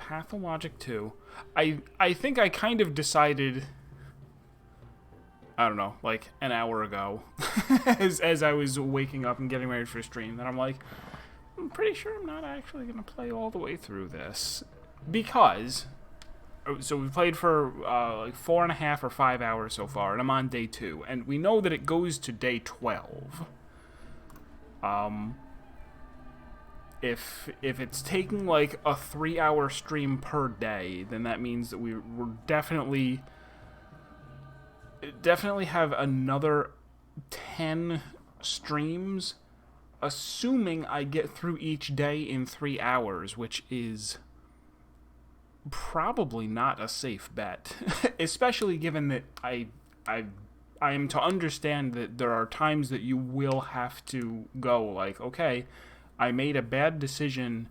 Pathologic 2. I think I kind of decided, I don't know, like an hour ago, as I was waking up and getting ready for stream, that I'm like, I'm pretty sure I'm not actually going to play all the way through this. Because, so we've played for like 4.5 or 5 hours so far, and I'm on day 2. And we know that it goes to day 12. If it's taking like a 3-hour stream per day, then that means that we're definitely have another 10 streams, assuming I get through each day in 3 hours, which is probably not a safe bet, especially given that I am to understand that there are times that you will have to go like, okay, I made a bad decision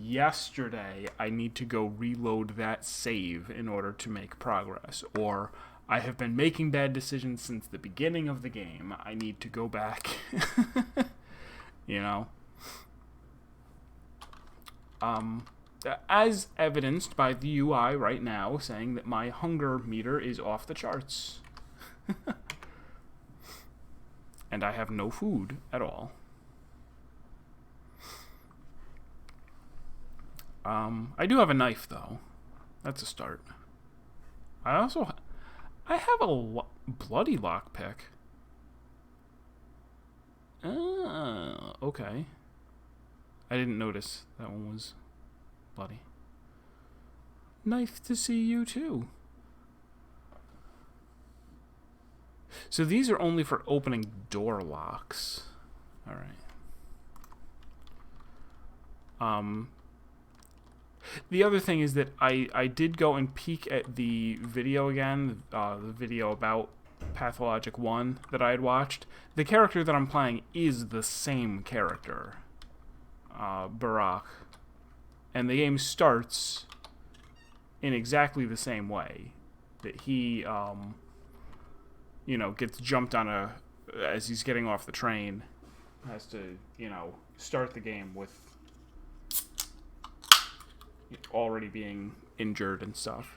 yesterday, I need to go reload that save in order to make progress, or I have been making bad decisions since the beginning of the game, I need to go back. You know? As evidenced by the UI right now saying that my hunger meter is off the charts. And I have no food at all. I do have a knife, though. That's a start. I have a bloody lockpick. Okay. I didn't notice that one was bloody. Nice to see you, too. So these are only for opening door locks. Alright. The other thing is that I did go and peek at the video again, the video about Pathologic 1 that I had watched. The character that I'm playing is the same character, Barack. And the game starts in exactly the same way. That he, gets jumped on as he's getting off the train, has to, start the game with already being injured and stuff.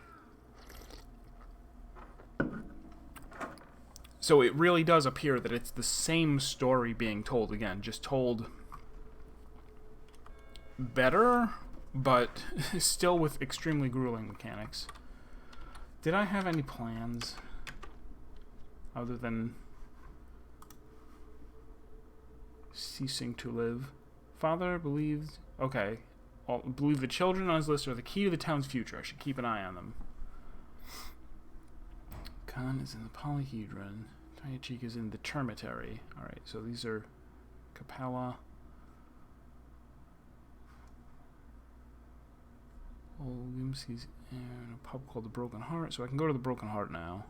So it really does appear that it's the same story being told again, just told better, but still with extremely grueling mechanics. Did I have any plans other than ceasing to live? Father believed... Okay. Believe the children on his list are the key to the town's future. I should keep an eye on them. Khan is in the polyhedron. Tiny Cheek is in the termitary. Alright, so these are Capella. Williams, he's in a pub called the Broken Heart, so I can go to the Broken Heart now.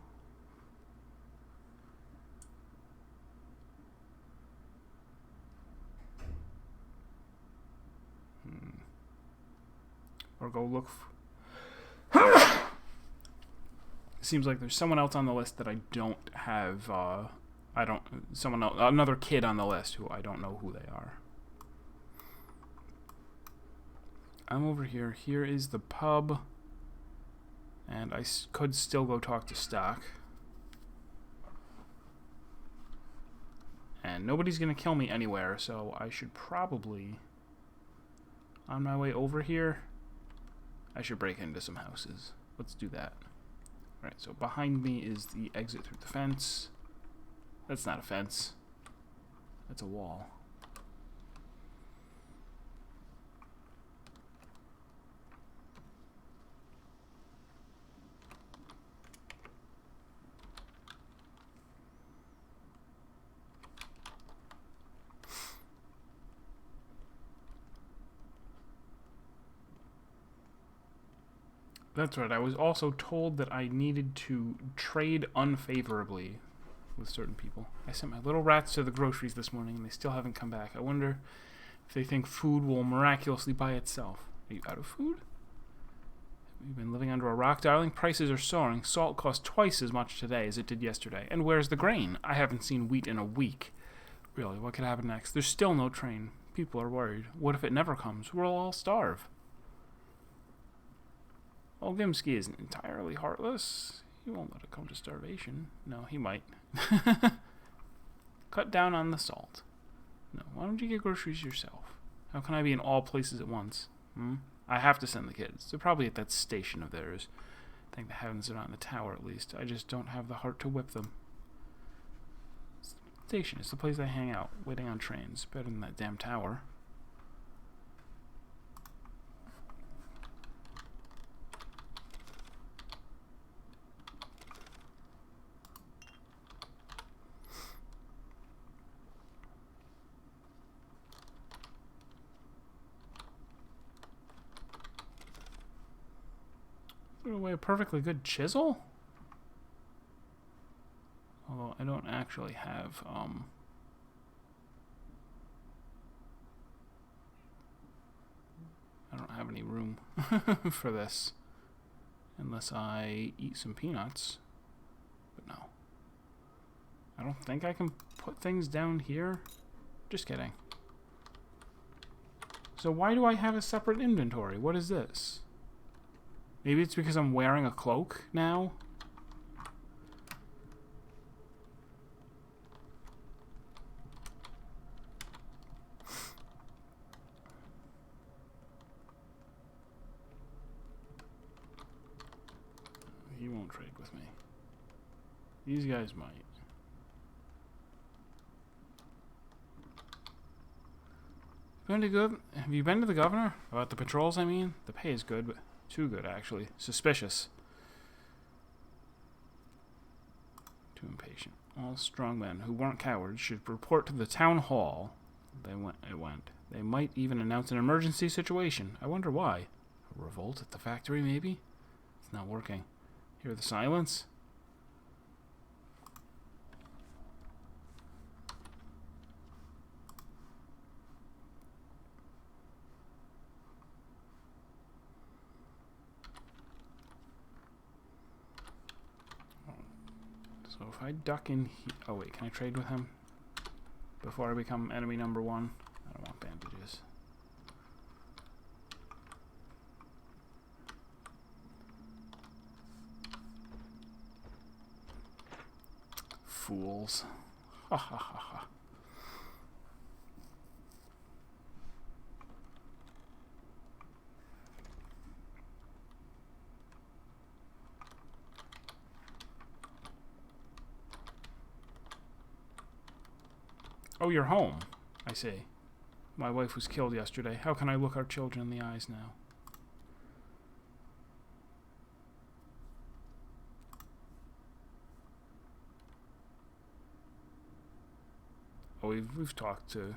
Or go look Seems like there's someone else on the list that I don't have, someone else, another kid on the list who I don't know who they are. I'm over here. Here is the pub. And I could still go talk to Stock. And nobody's going to kill me anywhere, so I should probably, on my way over here, I should break into some houses. Let's do that. Alright, so behind me is the exit through the fence. That's not a fence. That's a wall. That's right, I was also told that I needed to trade unfavorably with certain people. I sent my little rats to the groceries this morning and they still haven't come back. I wonder if they think food will miraculously buy itself. Are you out of food? Have you been living under a rock, darling? Prices are soaring. Salt costs twice as much today as it did yesterday. And where's the grain? I haven't seen wheat in a week. Really, what could happen next? There's still no train. People are worried. What if it never comes? We'll all starve. Olgimsky isn't entirely heartless. He won't let it come to starvation. No, he might. Cut down on the salt. No, why don't you get groceries yourself? How can I be in all places at once? I have to send the kids. They're probably at that station of theirs. Thank the heavens they're not in the tower, at least. I just don't have the heart to whip them. Station is the place I hang out, waiting on trains. Better than that damn tower. Threw away a perfectly good chisel? Although I don't actually have, I don't have any room for this. Unless I eat some peanuts. But no. I don't think I can put things down here. Just kidding. So why do I have a separate inventory? What is this? Maybe it's because I'm wearing a cloak now? He won't trade with me. These guys might. Have you been to the governor? About the patrols, I mean? The pay is good, but too good, actually. Suspicious. Too impatient. All strong men who weren't cowards should report to the town hall. It went. They might even announce an emergency situation. I wonder why. A revolt at the factory, maybe? It's not working. Hear the silence? So if I duck in here... Oh wait, can I trade with him? Before I become enemy number one? I don't want bandages. Fools. Ha ha ha ha. Oh, you're home. I see. My wife was killed yesterday. How can I look our children in the eyes now? Oh, we've talked to...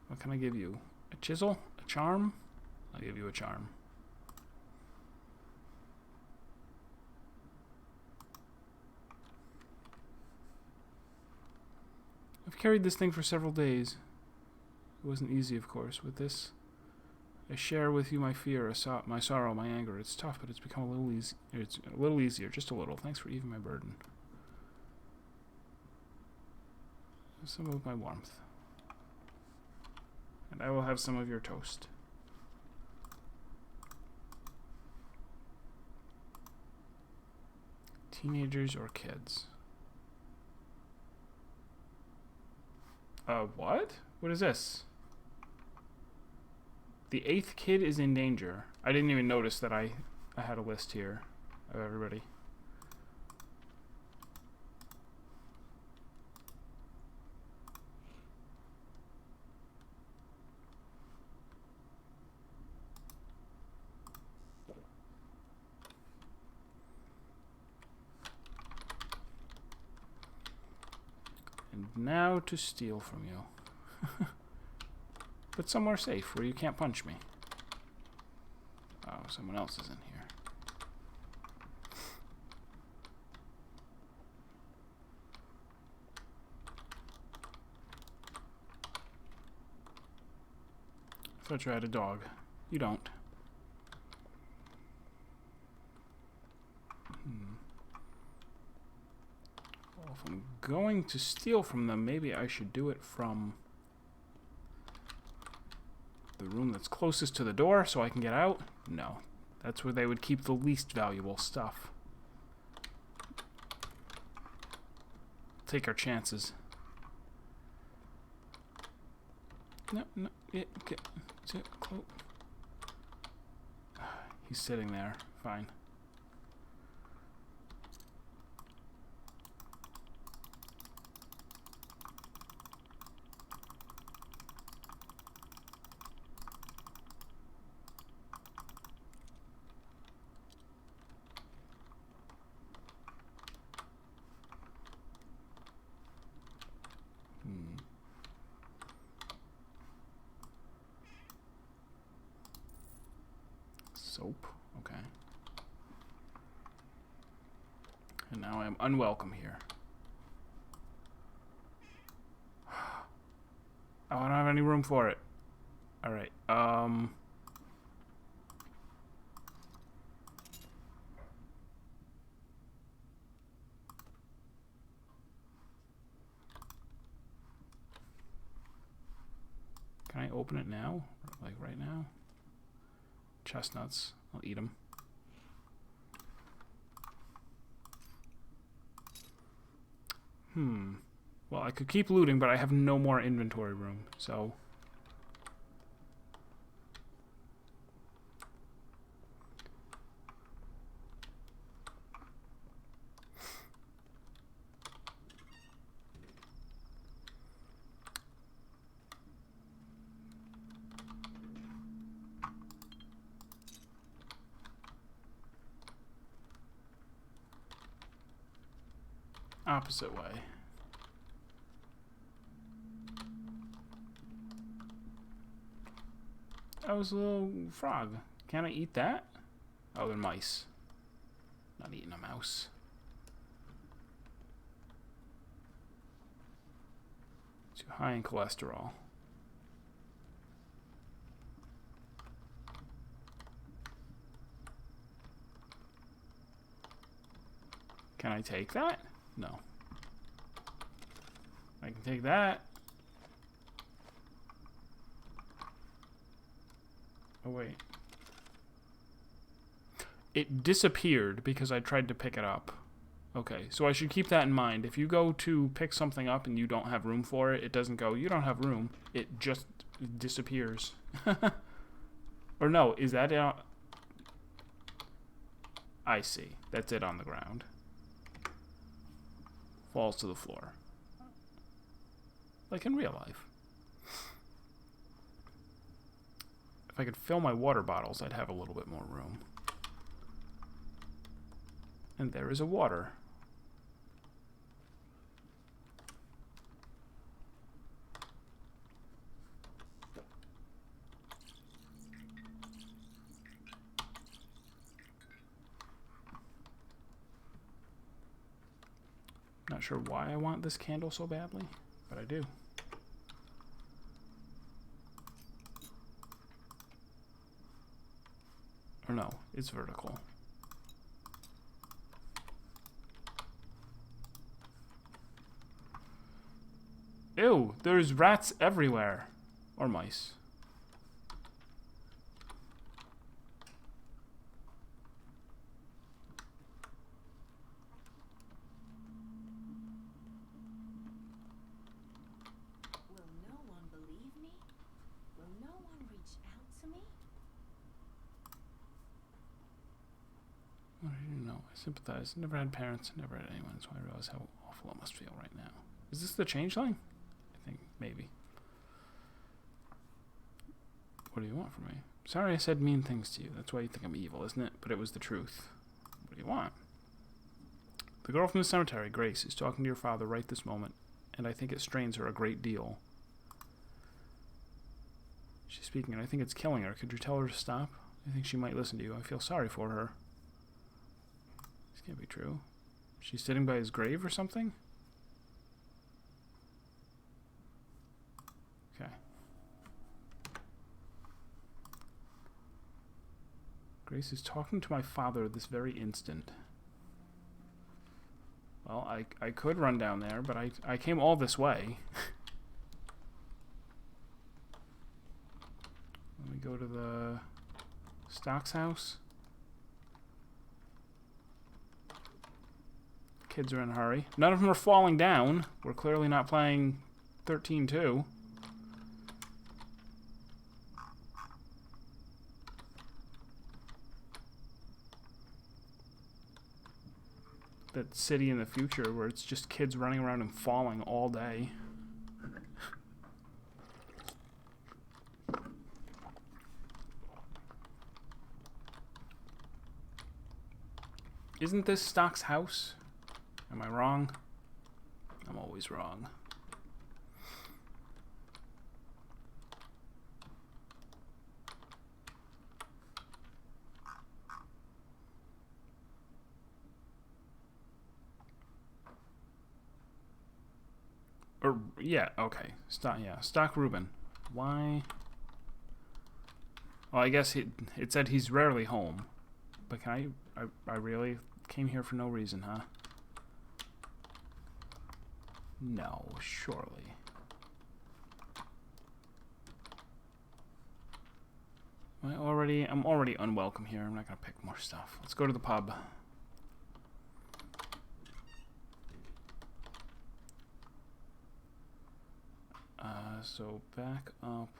What can I give you? A chisel? A charm? I'll give you a charm. I've carried this thing for several days. It wasn't easy, of course, with this. I share with you my fear, my sorrow, my anger. It's tough, but it's become a little easy. It's a little easier, just a little. Thanks for easing my burden. Some of my warmth. And I will have some of your toast. Teenagers or kids? What? What is this? The 8th kid is in danger. I didn't even notice that I had a list here of everybody. And now to steal from you. But somewhere safe where you can't punch me. Oh, someone else is in here. I thought you had a dog. You don't. if I'm going to steal from them, maybe I should do it from the room that's closest to the door so I can get out? No. That's where they would keep the least valuable stuff. Take our chances. No, sit close. He's sitting there. Fine. Soap. Okay. And now I am unwelcome here. Oh, I don't have any room for it. Alright, can I open it now? Like right now? Chestnuts. I'll eat them. Well, I could keep looting, but I have no more inventory room, so... opposite way. That was a little frog. Can I eat that? Oh, they're mice. Not eating a mouse. Too high in cholesterol. Can I take that? No. I can take that. Oh, wait. It disappeared because I tried to pick it up. Okay, so I should keep that in mind. If you go to pick something up and you don't have room for it, it doesn't go, you don't have room. It just disappears. Or no, is that it? I see. That's it on the ground. Falls to the floor. Like in real life. If I could fill my water bottles, I'd have a little bit more room. And there is a water. Not sure why I want this candle so badly, but I do. Or no, it's vertical. Ew, there's rats everywhere. Or mice. Will no one believe me? Will no one reach out to me? What do you know? I sympathize. Never had parents, never had anyone, so I realize how awful it must feel right now. Is this the changeling? I think, maybe. What do you want from me? Sorry I said mean things to you. That's why you think I'm evil, isn't it? But it was the truth. What do you want? The girl from the cemetery, Grace, is talking to your father right this moment, and I think it strains her a great deal. She's speaking, and I think it's killing her. Could you tell her to stop? I think she might listen to you. I feel sorry for her. This can't be true. She's sitting by his grave or something? Okay. Grace is talking to my father this very instant. Well, I could run down there, but I came all this way. Let me go to the Stock's house. Kids are in a hurry. None of them are falling down. We're clearly not playing 13-2. That city in the future where it's just kids running around and falling all day. Isn't this Stock's house? Am I wrong? I'm always wrong. Or, yeah, okay. Stock Reuben. Why? Well, I guess it said he's rarely home. But can I really came here for no reason, huh? No, surely. I'm already unwelcome here. I'm not gonna pick more stuff. Let's go to the pub. So back up.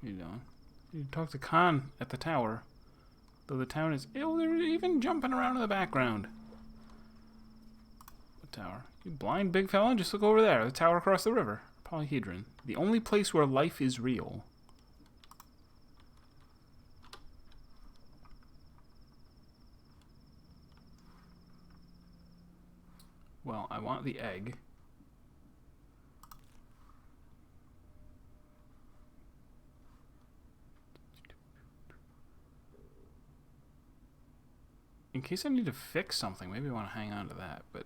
What are you doing? You talk to Khan at the tower. Though the town is ill, they're even jumping around in the background. What tower? You blind big fella? Just look over there. The tower across the river. Polyhedron. The only place where life is real. Well, I want the egg. In case I need to fix something, maybe I want to hang on to that. But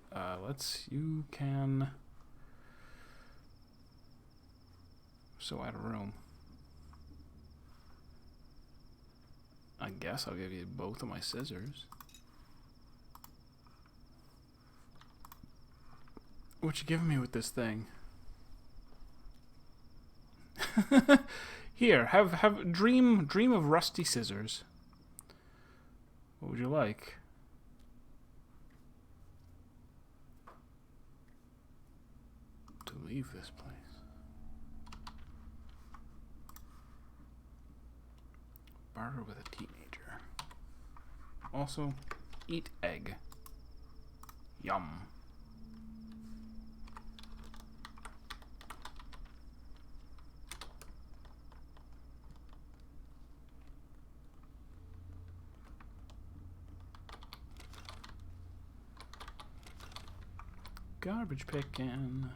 you can... So out of room. I guess I'll give you both of my scissors. What you giving me with this thing? Here, have dream of rusty scissors. What would you like? To leave this place. Barter with a teenager. Also, eat egg. Yum. Garbage picking.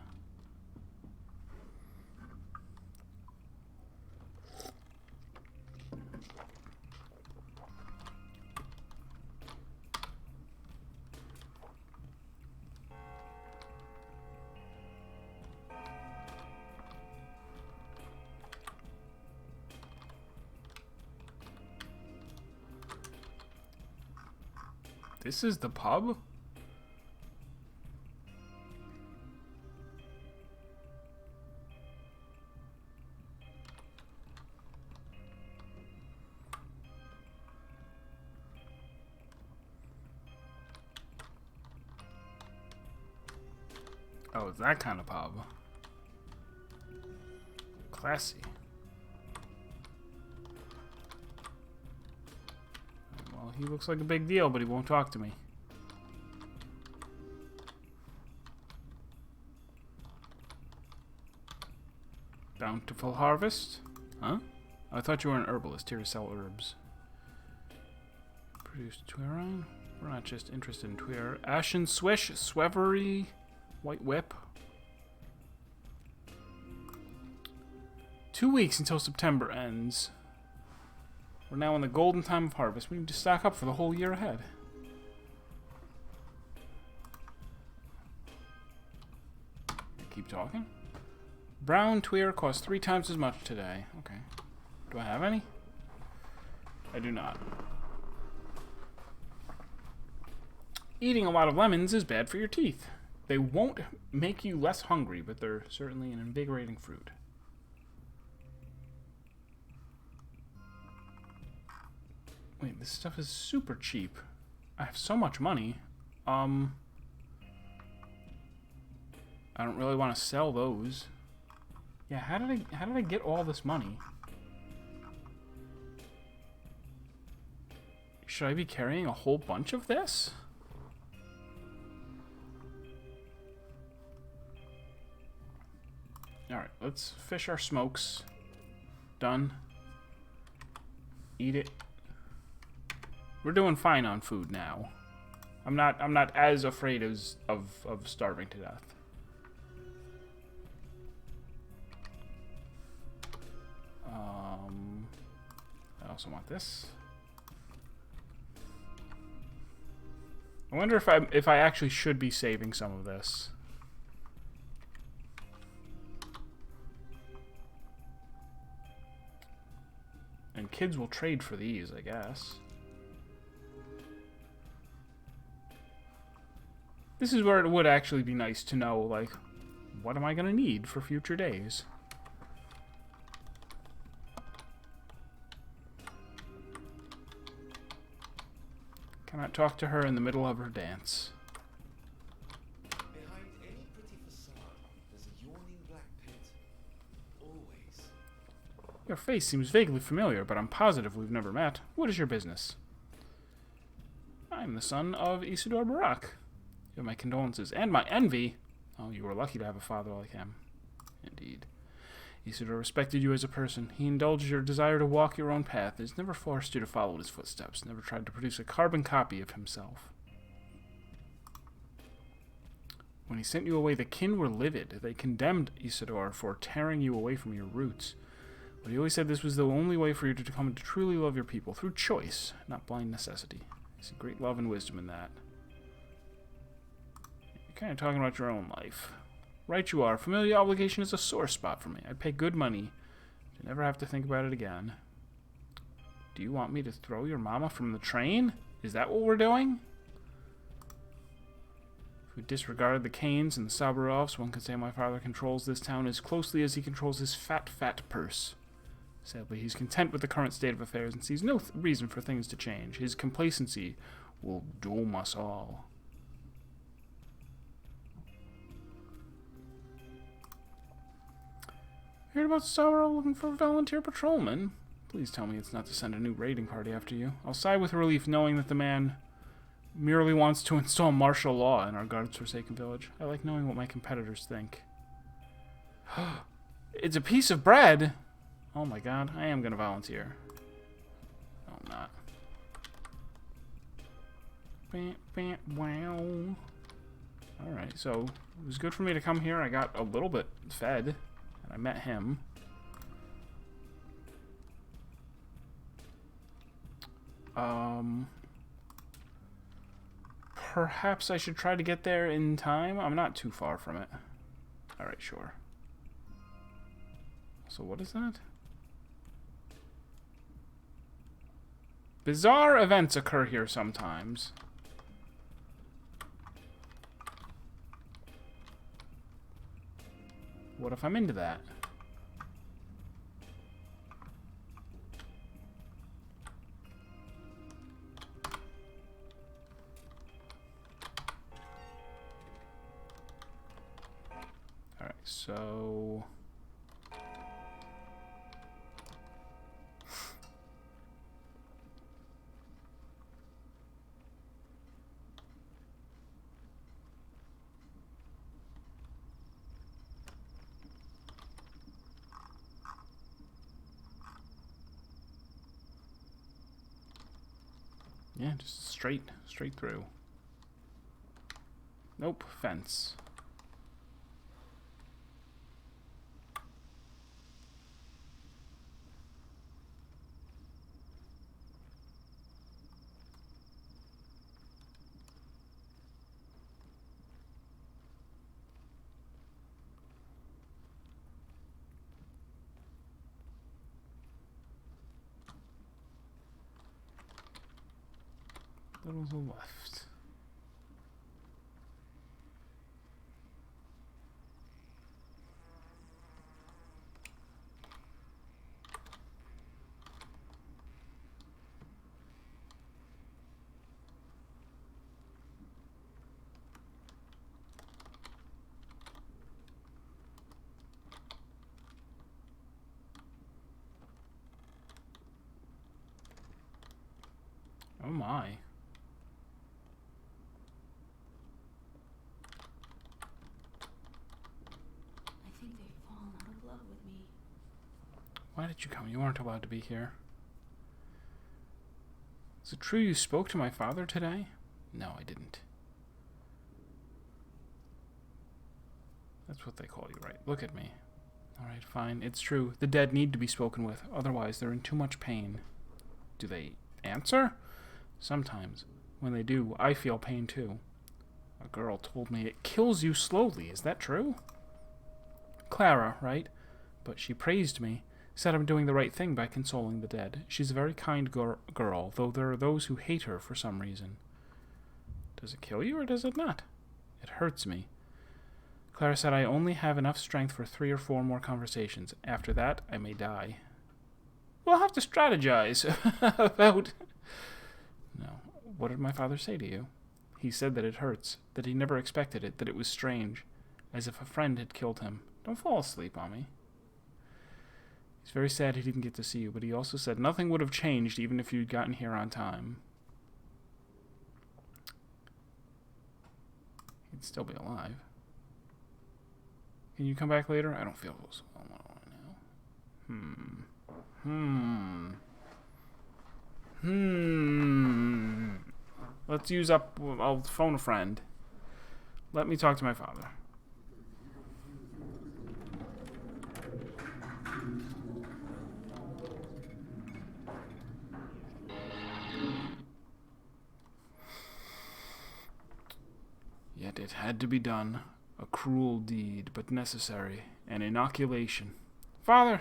This is the pub? Oh, it's that kind of pub. Classy. Well, he looks like a big deal, but he won't talk to me. Bountiful harvest? Huh? I thought you were an herbalist here to sell herbs. Produce Tuiron? We're not just interested in Tuiron. Ashen Swish, Swevery, White Whip. 2 weeks until September ends. We're now in the golden time of harvest. We need to stock up for the whole year ahead. Keep talking. Brown Tweer costs 3 times as much today. Okay. Do I have any? I do not. Eating a lot of lemons is bad for your teeth. They won't make you less hungry, but they're certainly an invigorating fruit. Wait, this stuff is super cheap. I have so much money. I don't really want to sell those. Yeah, how did I get all this money? Should I be carrying a whole bunch of this? Alright, let's fish our smokes. Done. Eat it. We're doing fine on food now. I'm not as afraid of starving to death. I also want this. I wonder if I actually should be saving some of this. And kids will trade for these, I guess. This is where it would actually be nice to know, like, what am I going to need for future days? Cannot talk to her in the middle of her dance. Behind any pretty facade, there's a yawning black pit. Always. Your face seems vaguely familiar, but I'm positive we've never met. What is your business? I'm the son of Isidore Barak. You have my condolences and my envy. Oh, you were lucky to have a father like him. Indeed. Isidore respected you as a person. He indulged your desire to walk your own path. He's never forced you to follow his footsteps. Never tried to produce a carbon copy of himself. When he sent you away, the kin were livid. They condemned Isidore for tearing you away from your roots. But he always said this was the only way for you to come to truly love your people, through choice, not blind necessity. I see great love and wisdom in that. You're kind of talking about your own life. Right you are. Familiar obligation is a sore spot for me. I'd pay good money to never have to think about it again. Do you want me to throw your mama from the train? Is that what we're doing? If we disregard the Canes and the Sabarovs, one could say my father controls this town as closely as he controls his fat purse. Sadly, he's content with the current state of affairs and sees no reason for things to change. His complacency will doom us all. Heard about Sorrow looking for volunteer patrolmen? Please tell me it's not to send a new raiding party after you. I'll sigh with relief knowing that the man merely wants to install martial law in our God's forsaken village. I like knowing what my competitors think. It's a piece of bread! Oh my god, I am going to volunteer. No, I'm not. Wow. Alright, so it was good for me to come here. I got a little bit fed. I met him. Perhaps I should try to get there in time. I'm not too far from it. Alright, sure. So what is that? Bizarre events occur here sometimes. What if I'm into that? Alright, so... yeah, just straight through. Nope, fence. Little to the left. Oh my. I think they've fallen out of love with me. Why did you come? You weren't allowed to be here. Is it true you spoke to my father today? No, I didn't. That's what they call you, right? Look at me. Alright, fine. It's true. The dead need to be spoken with. Otherwise, they're in too much pain. Do they answer? Sometimes. When they do, I feel pain too. A girl told me it kills you slowly. Is that true? Clara, right? But she praised me. Said I'm doing the right thing by consoling the dead. She's a very kind girl, though there are those who hate her for some reason. Does it kill you or does it not? It hurts me. Clara said I only have enough strength for 3 or 4 more conversations. After that, I may die. We'll have to strategize about... No. What did my father say to you? He said that it hurts, that he never expected it, that it was strange, as if a friend had killed him. Don't fall asleep on me. He's very sad he didn't get to see you, but he also said nothing would have changed even if you'd gotten here on time. He'd still be alive. Can you come back later? I don't feel so well now. Let's use up... I'll phone a friend. Let me talk to my father. Yet it had to be done. A cruel deed, but necessary. An inoculation. Father,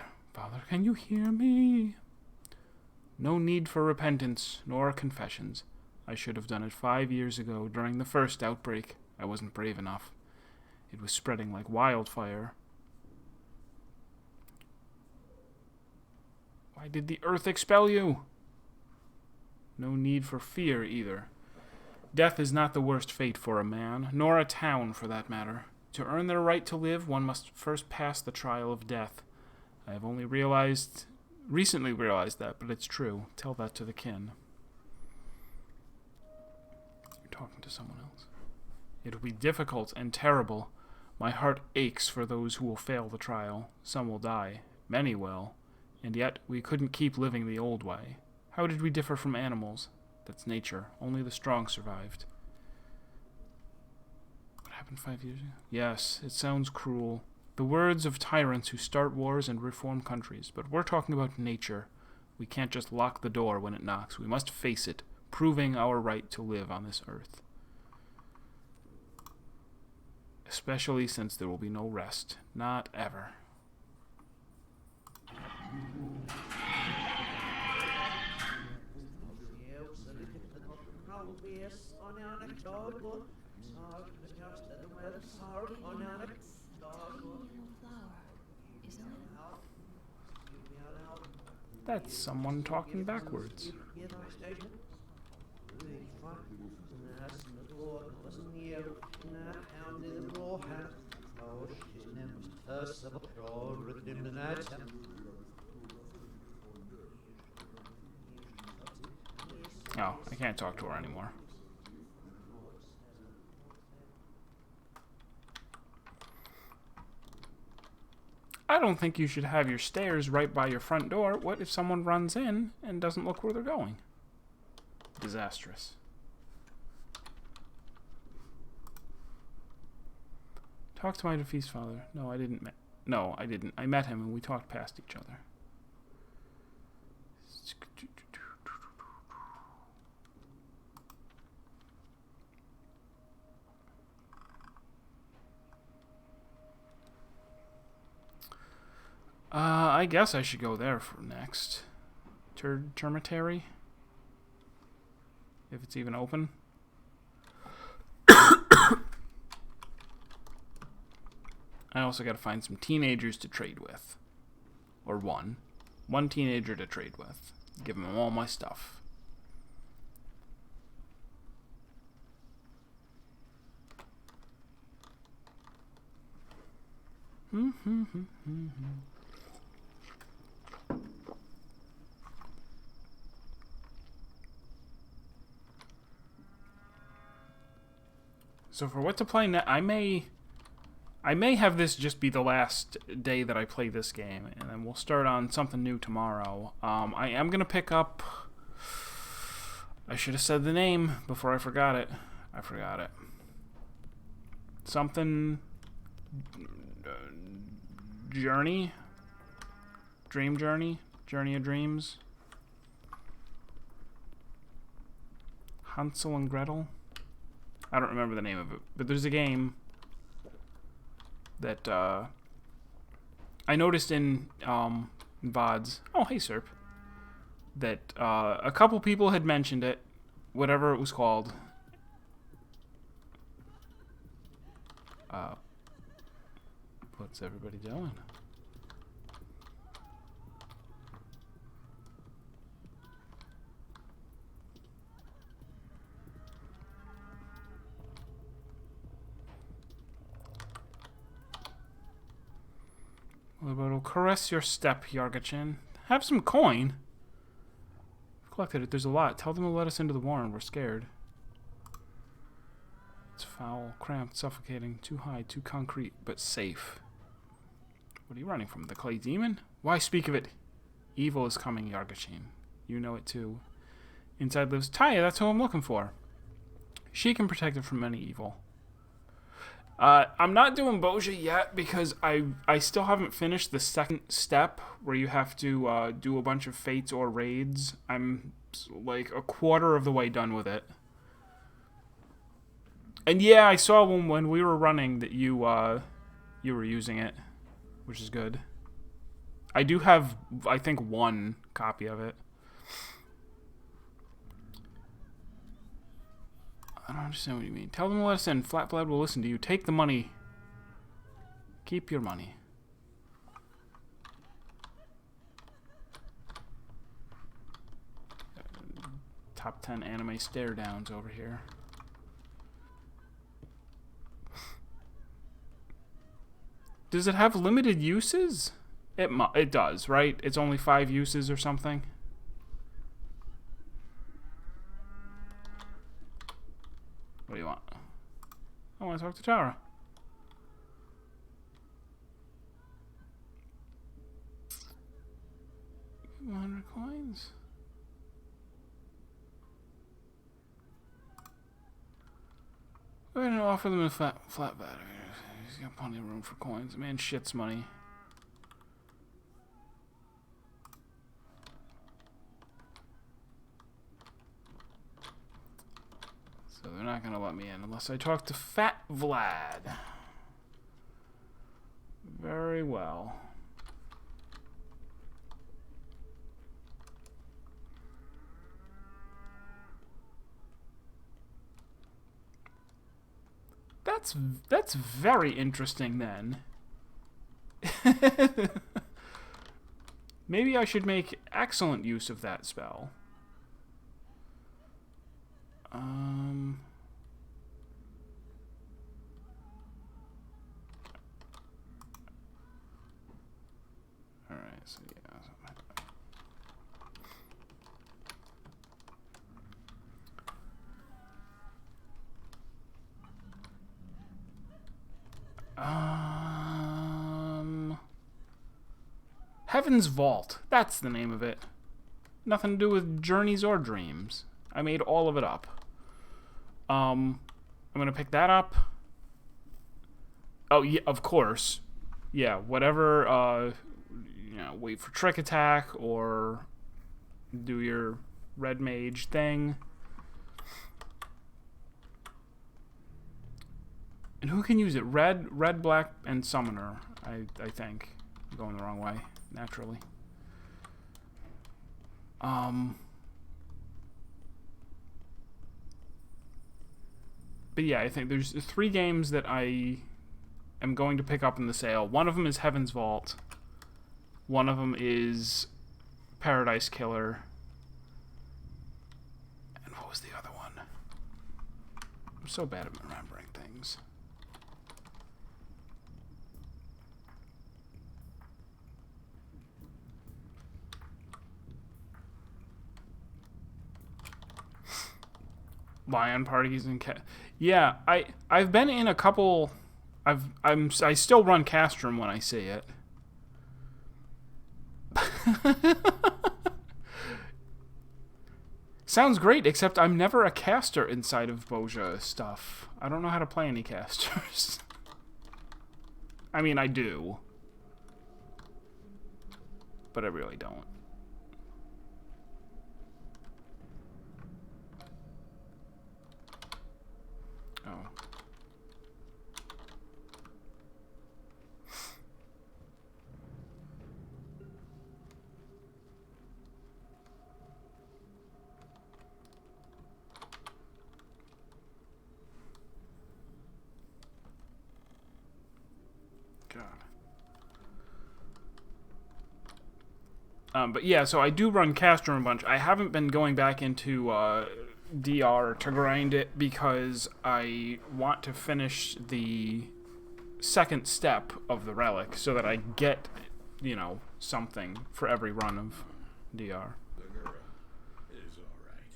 can you hear me? No need for repentance, nor confessions. I should have done it 5 years ago, during the first outbreak. I wasn't brave enough. It was spreading like wildfire. Why did the earth expel you? No need for fear, either. Death is not the worst fate for a man, nor a town for that matter. To earn their right to live, one must first pass the trial of death. I have only recently realized that, but it's true. Tell that to the kin. You're talking to someone else. It will be difficult and terrible. My heart aches for those who will fail the trial. Some will die. Many will. And yet, we couldn't keep living the old way. How did we differ from animals? That's nature. Only the strong survived. What happened 5 years ago? Yes, it sounds cruel. The words of tyrants who start wars and reform countries. But we're talking about nature. We can't just lock the door when it knocks. We must face it, proving our right to live on this earth. Especially since there will be no rest. Not ever. That's someone talking backwards. Oh, I can't talk to her anymore. I don't think you should have your stairs right by your front door. What if someone runs in and doesn't look where they're going? Disastrous. Talk to my deceased father. No, I didn't. No, I didn't. I met him and we talked past each other. I guess I should go there for next. Termitary? if it's even open. I also got to find some teenagers to trade with. Or one. One teenager to trade with. Give them all my stuff. So for what to play next, I may have this just be the last day that I play this game, and then we'll start on something new tomorrow. I am gonna pick up. I should have said the name before I forgot it. I forgot it. Something. Journey. Dream Journey. Journey of Dreams. Hansel and Gretel. I don't remember the name of it, but there's a game that I noticed in VODs. Oh, hey, Serp. That a couple people had mentioned it, whatever it was called. What's everybody doing? What about it'll caress your step, Yargachin? Have some coin. I've collected it. There's a lot. Tell them to let us into the warren. We're scared. It's foul, cramped, suffocating, too high, too concrete, but safe. What are you running from? The clay demon? Why speak of it? Evil is coming, Yargachin. You know it too. Inside lives Taya. That's who I'm looking for. She can protect it from any evil. I'm not doing Boja yet because I still haven't finished the second step where you have to do a bunch of fates or raids. I'm like a quarter of the way done with it. And yeah, I saw when we were running that you were using it, which is good. I do have, I think, one copy of it. I don't understand what you mean. Tell them to let us in. Flatblad will listen to you. Take the money. Keep your money. Top 10 anime stare downs over here. Does it have limited uses? It does, right? It's only 5 uses or something. What do you want? I want to talk to Tara. Give him 100 coins. We're going to offer them a flat battery. He's got plenty of room for coins. Man shits money. So they're not going to let me in unless I talk to Fat Vlad. Very well. That's very interesting then. Maybe I should make excellent use of that spell. Alright, so yeah. Heaven's Vault. That's the name of it. Nothing to do with journeys or dreams. I made all of it up. I'm gonna pick that up. Oh yeah, of course. Yeah, whatever. You know, wait for trick attack or do your red mage thing. And who can use it? Red, black, and summoner. I think I'm going the wrong way naturally. But yeah, I think there's 3 games that I am going to pick up in the sale. One of them is Heaven's Vault. One of them is Paradise Killer. And what was the other one? I'm so bad at remembering things. Lion parties and yeah, I've been in a couple. I still run Castrum when I see it. Sounds great, except I'm never a caster inside of Boja stuff. I don't know how to play any casters. I mean, I do, but I really don't. Oh. But yeah, so I do run Castrum a bunch. I haven't been going back into DR to grind it because I want to finish the second step of the relic so that I get, you know, something for every run of DR. The girl is all right,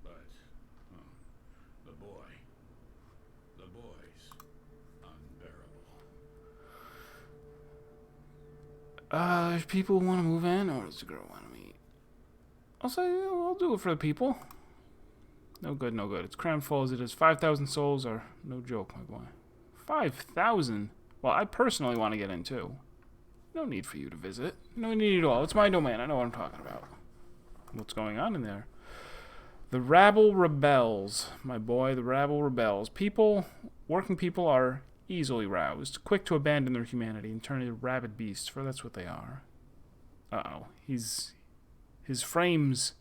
but the boy's unbearable. If people want to move in, or does the girl want to meet? I'll say, I'll do it for the people. No good, no good. It's crammed full as it is. 5,000 souls are no joke, my boy. 5,000? Well, I personally want to get in too. No need for you to visit. No need at all. It's my domain. I know what I'm talking about. What's going on in there? The rabble rebels, my boy. The rabble rebels. People, working people are easily roused, quick to abandon their humanity and turn into rabid beasts, for that's what they are. Uh-oh. His frames.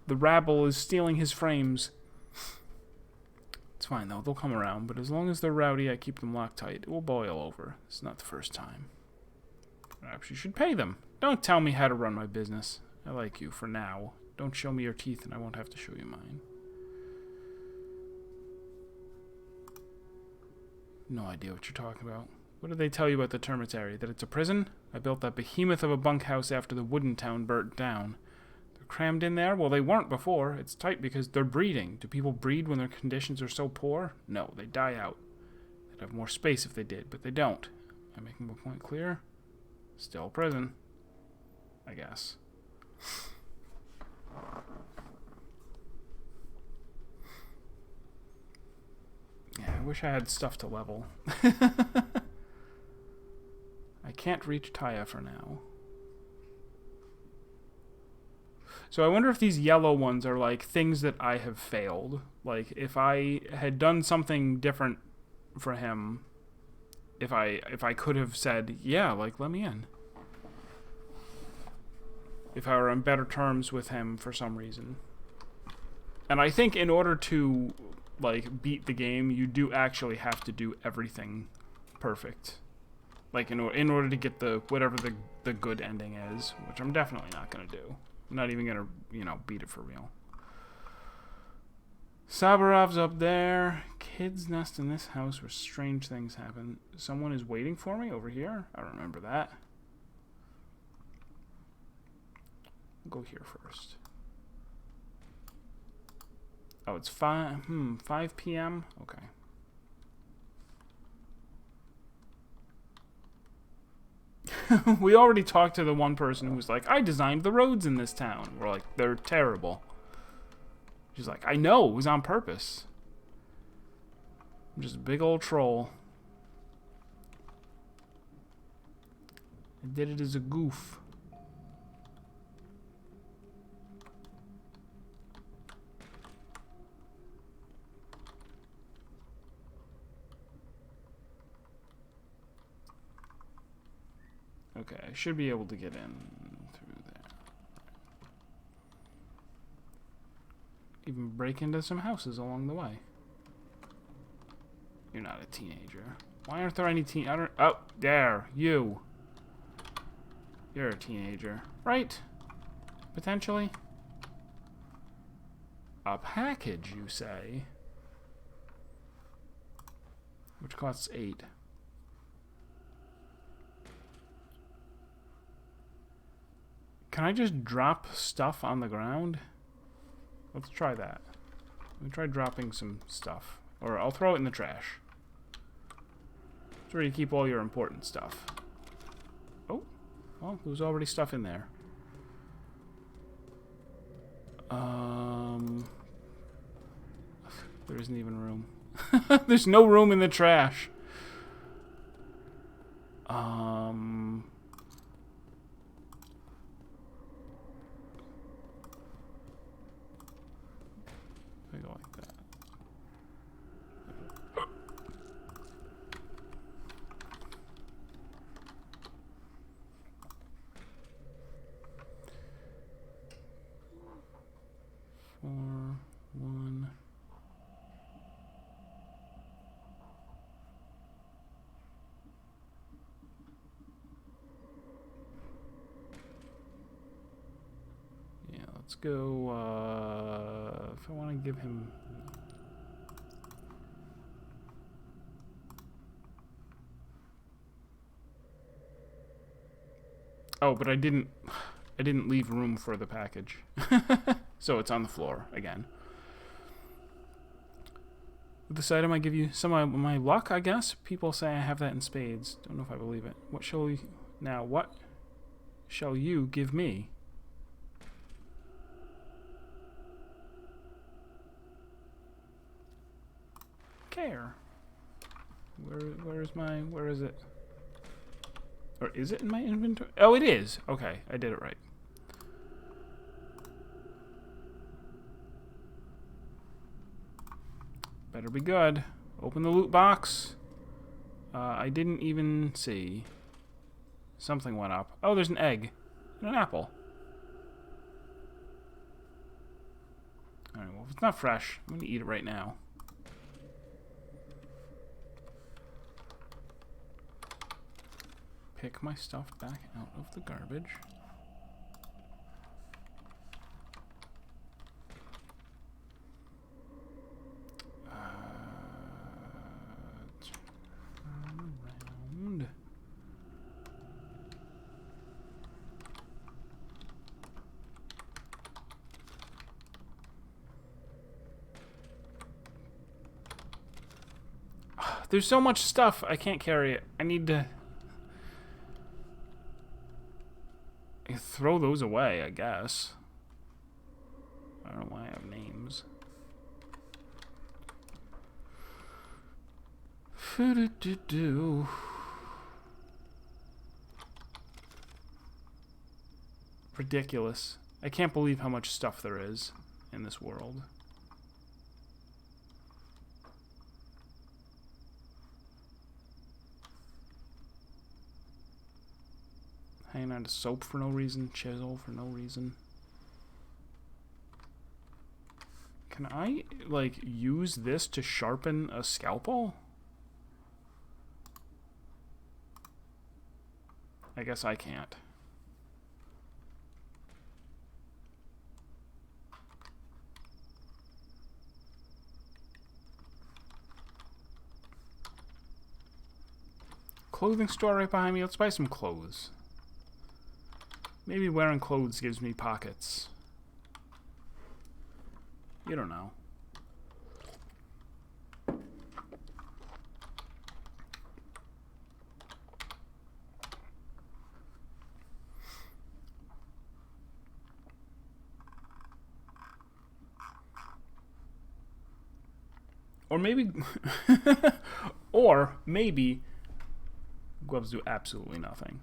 The rabble is stealing his frames. It's fine, though. They'll come around, but as long as they're rowdy, I keep them locked tight. It will boil over. It's not the first time. Perhaps you should pay them. Don't tell me how to run my business. I like you for now. Don't show me your teeth and I won't have to show you mine. No idea what you're talking about. What did they tell you about the Termitary? That it's a prison? I built that behemoth of a bunkhouse after the wooden town burnt down. They're crammed in there? Well, they weren't before. It's tight because they're breeding. Do people breed when their conditions are so poor? No, they die out. They'd have more space if they did, but they don't. Am I making my point clear? Still prison. I guess. Yeah, I wish I had stuff to level. I can't reach Taya for now. So I wonder if these yellow ones are like things that I have failed. Like if I had done something different for him, if I could have said, yeah, like let me in. If I were on better terms with him for some reason. And I think in order to like beat the game, you do actually have to do everything perfect. Like in order to get the whatever the good ending is, which I'm definitely not gonna do. I'm not even gonna, beat it for real. Sabarov's up there. Kids nest in this house where strange things happen. Someone is waiting for me over here. I remember that. I'll go here first. Oh, it's 5 p.m. Okay. We already talked to the one person who was like, I designed the roads in this town. We're like, they're terrible. She's like, I know, it was on purpose. I'm just a big old troll. I did it as a goof. Okay, I should be able to get in through there. even break into some houses along the way. You're not a teenager. Why aren't there any Oh, there. You. You're a teenager. Right? Potentially? A package, you say? Which costs 8. Can I just drop stuff on the ground? Let's try that. Let me try dropping some stuff. Or I'll throw it in the trash. It's where you keep all your important stuff. Oh, well, there's already stuff in there. There isn't even room. There's no room in the trash. I go like that. Four, one. Yeah, let's go, if I want to give him... Oh, but I didn't leave room for the package. So it's on the floor again. With this item I give you some of my luck, I guess. People say I have that in spades. Don't know if I believe it. What shall you give me? Care. Where is it? Or is it in my inventory? Oh, it is. Okay, I did it right. Better be good. Open the loot box. I didn't even see. Something went up. Oh, there's an egg. And an apple. Alright, well, if it's not fresh, I'm going to eat it right now. Pick my stuff back out of the garbage. Turn around. There's so much stuff, I can't carry it. I need to... I can throw those away, I guess. I don't know why I have names. Foo-doo-doo-doo. Ridiculous. I can't believe how much stuff there is in this world. Hanging on to soap for no reason, chisel for no reason. Can I, like, use this to sharpen a scalpel? I guess I can't. Clothing store right behind me. Let's buy some clothes. Maybe wearing clothes gives me pockets. You don't know. Or maybe... or maybe gloves do absolutely nothing.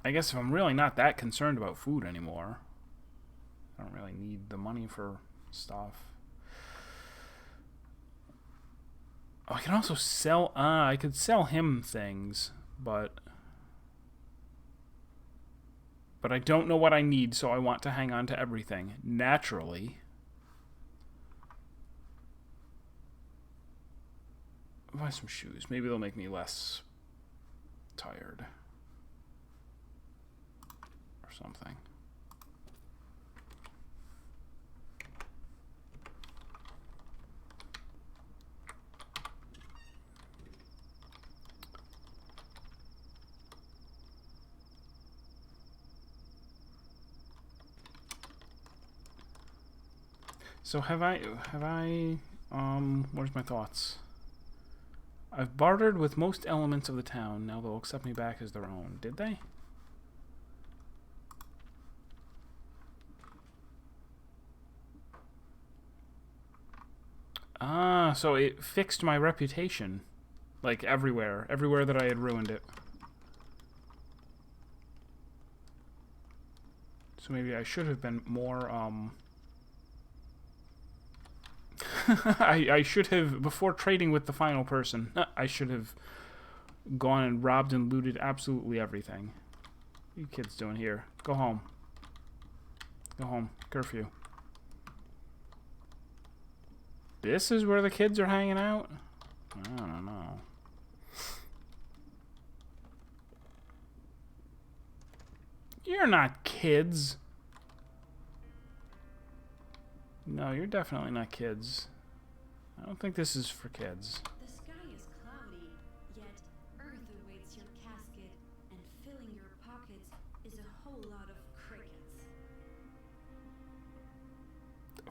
I guess if I'm really not that concerned about food anymore, I don't really need the money for stuff. Oh, I can also sell... I could sell him things, but... But I don't know what I need, so I want to hang on to everything. Naturally. Buy some shoes. Maybe they'll make me less tired. Or something. So where's my thoughts? I've bartered with most elements of the town. Now they'll accept me back as their own. Did they? Ah, so it fixed my reputation. Like, everywhere. Everywhere that I had ruined it. So maybe I should have been more, I should have, before trading with the final person, I should have gone and robbed and looted absolutely everything. What are you kids doing here? Go home. Go home. Curfew. This is where the kids are hanging out? I don't know. You're not kids. No, you're definitely not kids. I don't think this is for kids. The sky is cloudy, yet earth awaits your casket, and filling your pockets is a whole lot of crickets.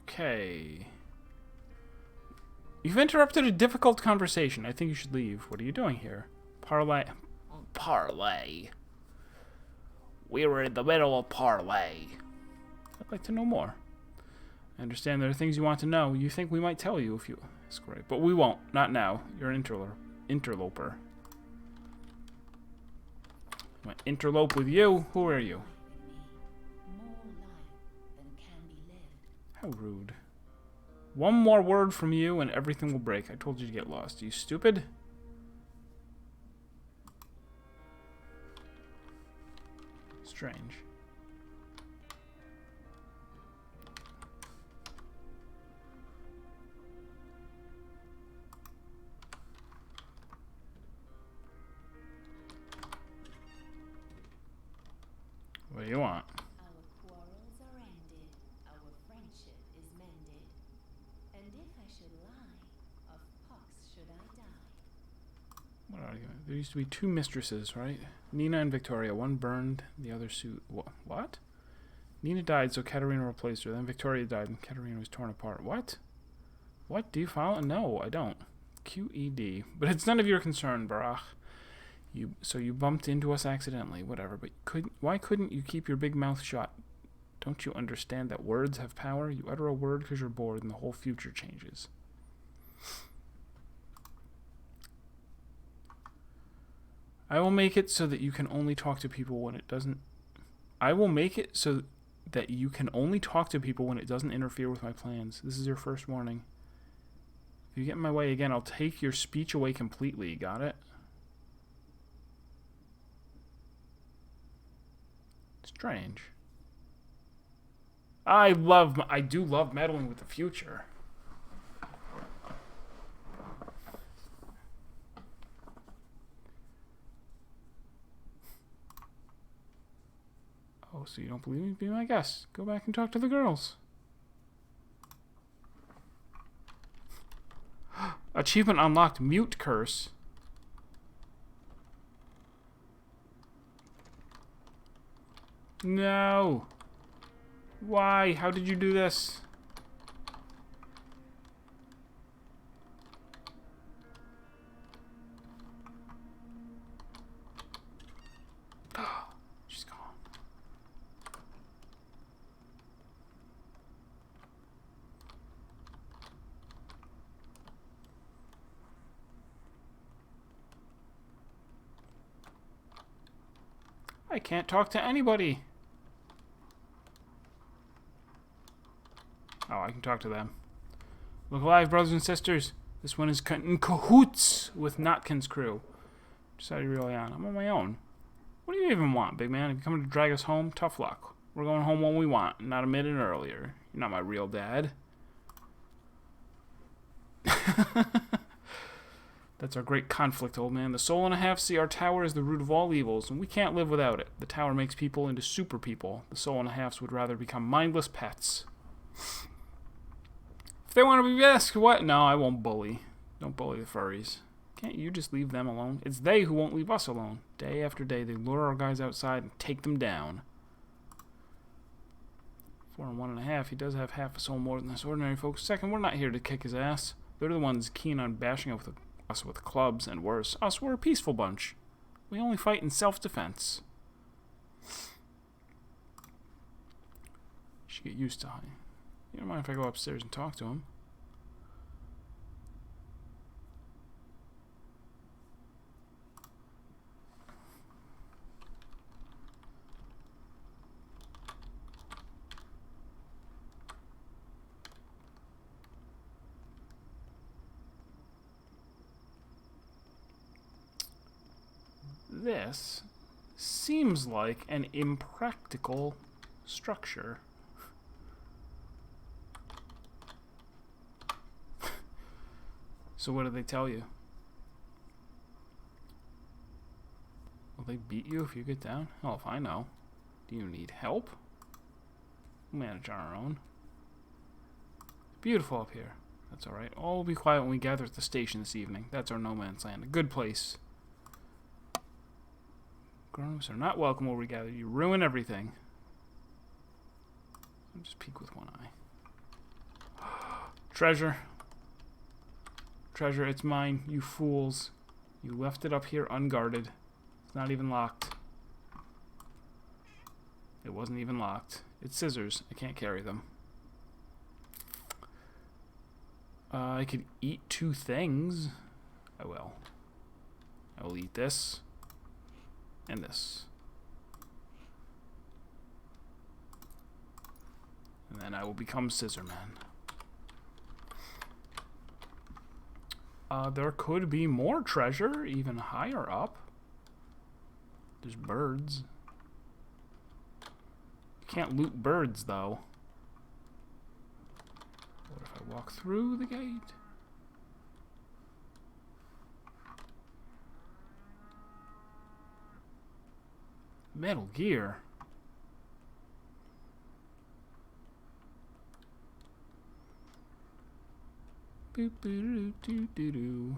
Okay. You've interrupted a difficult conversation. I think you should leave. What are you doing here? Parlay. Parlay. We were in the middle of parlay. I'd like to know more. I understand there are things you want to know. You think we might tell you if you ask, right? But we won't. Not now. You're an interloper. I'm gonna interlope with you. Who are you? More life than can be lived. How rude. One more word from you and everything will break. I told you to get lost. Are you stupid? Strange. What do you want? Our quarrels are ended, our friendship is mended. And if I should lie, of pox should I die. What argument? There used to be two mistresses, right? Nina and Victoria. One burned, the other sued. What? Nina died, so Katerina replaced her. Then Victoria died, and Katerina was torn apart. What? What? Do you follow? No, I don't. QED. But it's none of your concern, Barach. So you bumped into us accidentally, whatever. But why couldn't you keep your big mouth shut? Don't you understand that words have power? You utter a word because you're bored, and the whole future changes. I will make it so that you can only talk to people when it doesn't... I will make it so that you can only talk to people when it doesn't interfere with my plans. This is your first warning. If you get in my way again, I'll take your speech away completely. Got it? Strange. I do love meddling with the future. Oh, so you don't believe me? Be my guest. Go back and talk to the girls. Achievement unlocked. Mute curse. No. Why? How did you do this? She's gone. I can't talk to anybody. Oh, I can talk to them. Look alive, brothers and sisters. This one is in cahoots with Notkin's crew. Decided to rely on. I'm on my own. What do you even want, big man? If you come to drag us home, tough luck. We're going home when we want, not a minute earlier. You're not my real dad. That's our great conflict, old man. The soul and a half see our tower as the root of all evils, and we can't live without it. The tower makes people into super people. The soul and a halves would rather become mindless pets. If they want to be best, what? No, I won't bully. Don't bully the furries. Can't you just leave them alone? It's they who won't leave us alone. Day after day, they lure our guys outside and take them down. 4 and 1.5. He does have half a soul more than us ordinary folks. Second, we're not here to kick his ass. They're the ones keen on bashing us with clubs, and worse. Us, we're a peaceful bunch. We only fight in self-defense. Should get used to him. You don't mind if I go upstairs and talk to him? This seems like an impractical structure. So what do they tell you? Will they beat you if you get down? Hell if I know. Do you need help? We'll manage on our own. Beautiful up here. That's alright. All will be quiet when we gather at the station this evening. That's our no man's land. A good place. Grown-ups are not welcome where we gather. You ruin everything. I'll just peek with one eye. Treasure. Treasure, it's mine, you fools. You left it up here unguarded. It's not even locked. It wasn't even locked. It's scissors. I can't carry them. I could eat 2 things. I will. I will eat this. And this. And then I will become Scissor Man. There could be more treasure, even higher up. There's birds. You can't loot birds, though. What if I walk through the gate? Metal Gear. Boop, boop, doo, doo, doo, doo.